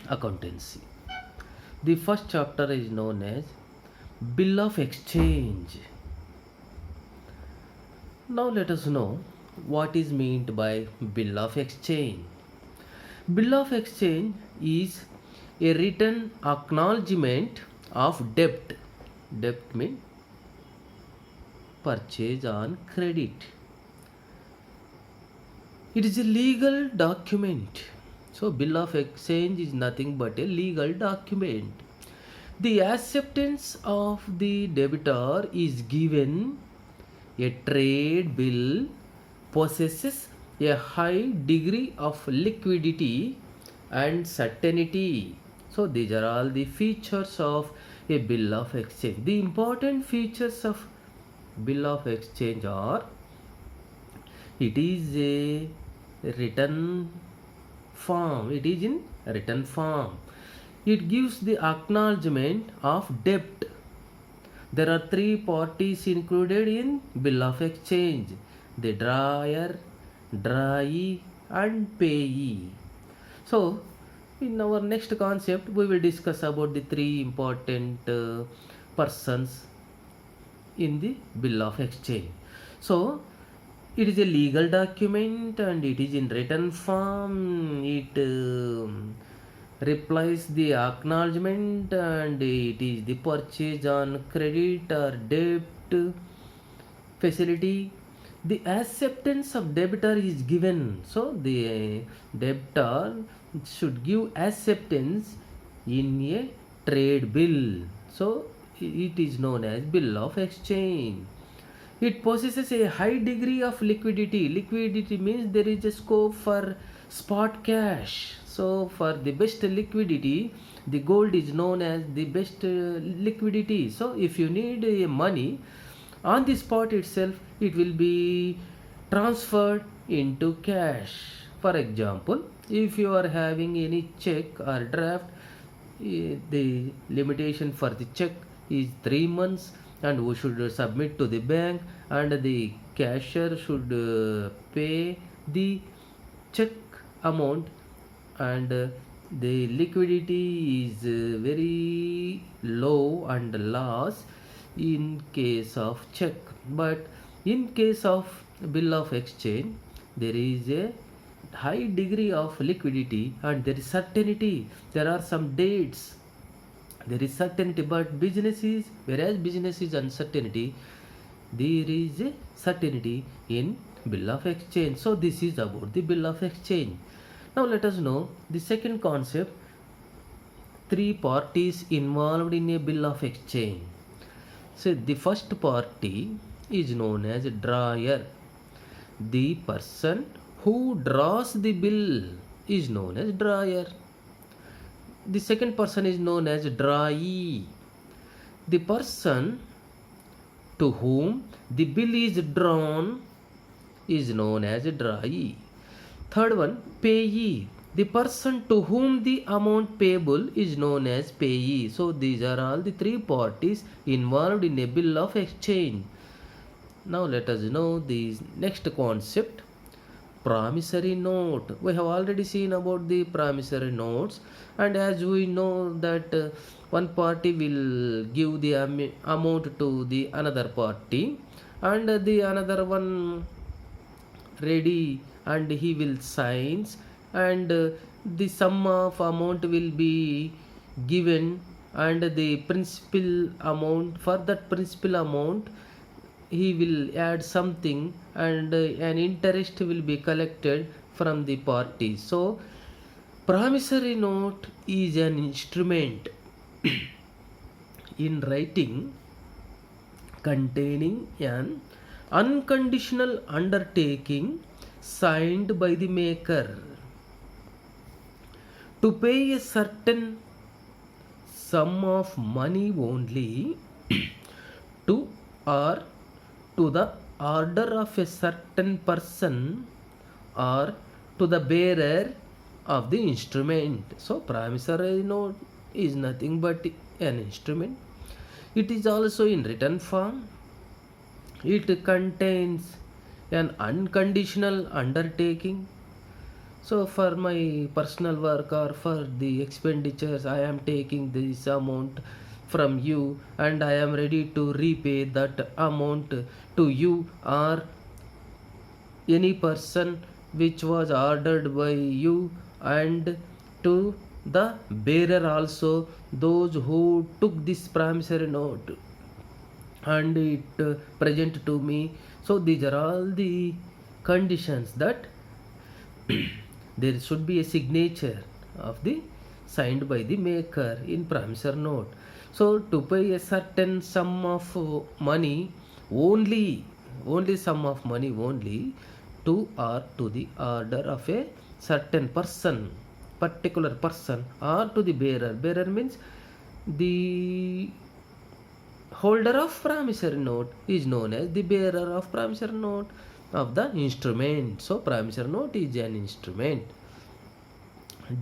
accountancy. The first chapter is known as Bill of Exchange. Now let us know what is meant by Bill of Exchange. Bill of Exchange is a written acknowledgement of debt. Debt means purchase on credit. It is a legal document. So, bill of exchange is nothing but a legal document. The acceptance of the debitor is given. A trade bill possesses a high degree of liquidity and certainty. So, these are all the features of a bill of exchange. The important features of bill of exchange are: it is a written form. It is in written form. It gives the acknowledgement of debt. There are three parties included in bill of exchange: the drawer, drawee, and payee. So, in our next concept, we will discuss about the three important persons in the bill of exchange. So, it is a legal document and it is in written form. It replies the acknowledgement and it is the purchase on credit or debt facility. The acceptance of debtor is given. So, the debtor should give acceptance in a trade bill. So, it is known as bill of exchange. It possesses a high degree of liquidity. Liquidity means there is a scope for spot cash. So, for the best liquidity, the gold is known as the best liquidity. So, if you need money on the spot itself, it will be transferred into cash. For example, if you are having any check or draft, the limitation for the check is 3 months and we should submit to the bank and the cashier should pay the check amount, and the liquidity is very low and loss in case of check. But in case of bill of exchange, there is a high degree of liquidity and there is certainty. There are some dates, there is certainty, but business is, whereas business is uncertainty, there is a certainty in bill of exchange. So this is about the bill of exchange. Now let us know the second concept: three parties involved in a bill of exchange. So the first party is known as drawer. The person who draws the bill is known as drawer. The second person is known as drawee. The person to whom the bill is drawn is known as drawee. Third one, payee. The person to whom the amount payable is known as payee. So these are all the three parties involved in a bill of exchange. Now let us know the next concept: promissory note. We have already seen about the promissory notes, and as we know that one party will give the amount to the another party and the another one ready and he will signs, and the sum of amount will be given, and the principal amount, for that principal amount he will add something, and an interest will be collected from the party. So promissory note is an instrument in writing containing an unconditional undertaking signed by the maker to pay a certain sum of money only to or to the order of a certain person or to the bearer of the instrument. So promissory note is nothing but an instrument. It is also in written form. It contains an unconditional undertaking So for my personal work or for the expenditures, I am taking this amount from you and I am ready to repay that amount to you or any person which was ordered by you, and to the bearer also, those who took this promissory note and it present to me. So these are all the conditions that there should be a signature of the signed by the maker in promissory note. So to pay a certain sum of money, only sum of money only, to or to the order of a certain person, particular person, or to the bearer means the holder of promissory note is known as the bearer of promissory note of the instrument. So promissory note is an instrument.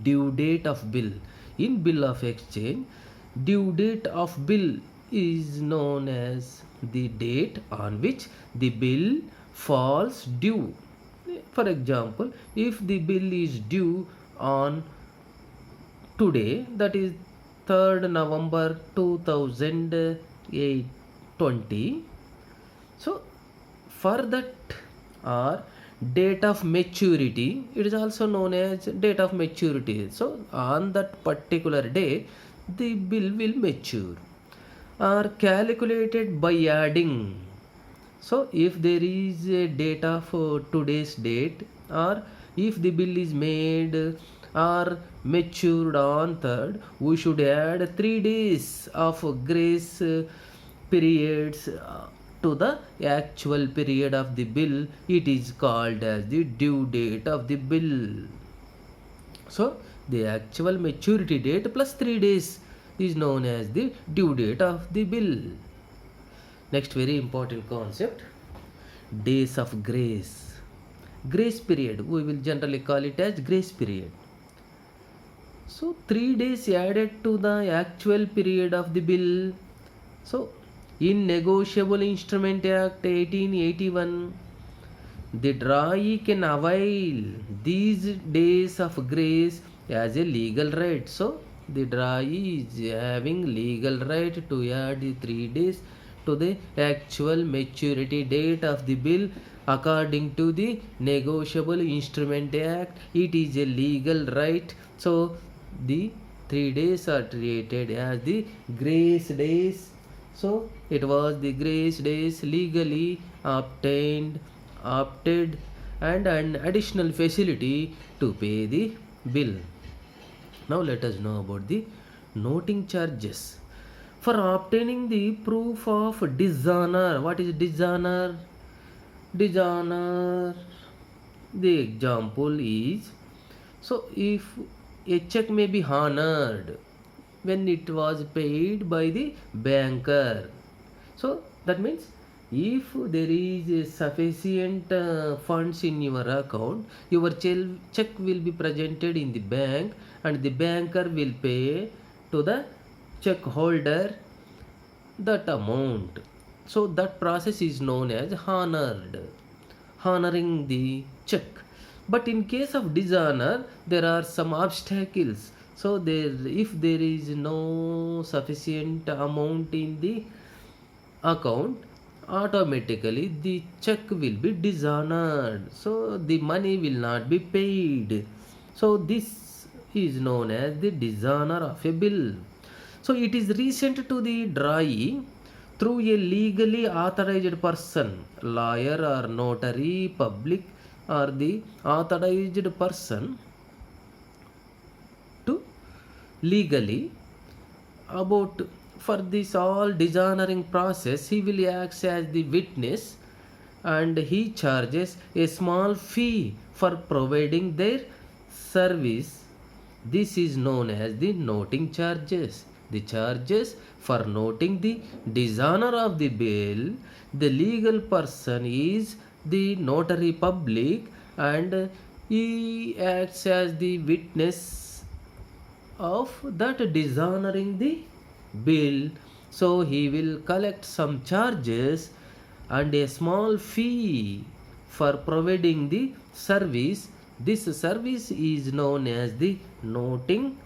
Due date of bill. In bill of exchange, due date of bill is known as the date on which the bill falls due. For example, if the bill is due on today, that is 3rd November 2020, so for that, or date of maturity, it is also known as date of maturity. So on that particular day the bill will mature, or calculated by adding. So if there is a date of today's date, or if the bill is made or matured on 3rd, we should add 3 days of grace periods to the actual period of the bill. It is called as the due date of the bill. So the actual maturity date plus 3 days is known as the due date of the bill. Next very important concept, days of grace. Grace period, we will generally call it as grace period. So 3 days added to the actual period of the bill. So in Negotiable Instrument Act 1881, the drawee can avail these days of grace as a legal right. So the drawee is having legal right to add 3 days to the actual maturity date of the bill. According to the Negotiable Instrument Act, it is a legal right. So the 3 days are treated as the grace days. So it was the grace days legally obtained, opted, and an additional facility to pay the bill. Now let us know about the noting charges. For obtaining the proof of dishonor, what is dishonor? Dishonor, the example is, so if a check may be honored when it was paid by the banker. So that means if there is sufficient funds in your account, your check will be presented in the bank and the banker will pay to the check holder that amount. So that process is known as honoring the check. But in case of dishonor, there are some obstacles. So if there is no sufficient amount in the account, automatically the check will be dishonored. So the money will not be paid. So this is known as the dishonor of a bill. So it is resent to the drawee through a legally authorized person, lawyer or notary public, or the authorized person to legally about. For this all dishonoring process, he will act as the witness and he charges a small fee for providing their service. This is known as the noting charges. The charges for noting the dishonor of the bill, the legal person is the notary public and he acts as the witness of that dishonoring the bill. So he will collect some charges and a small fee for providing the service This service is known as the noting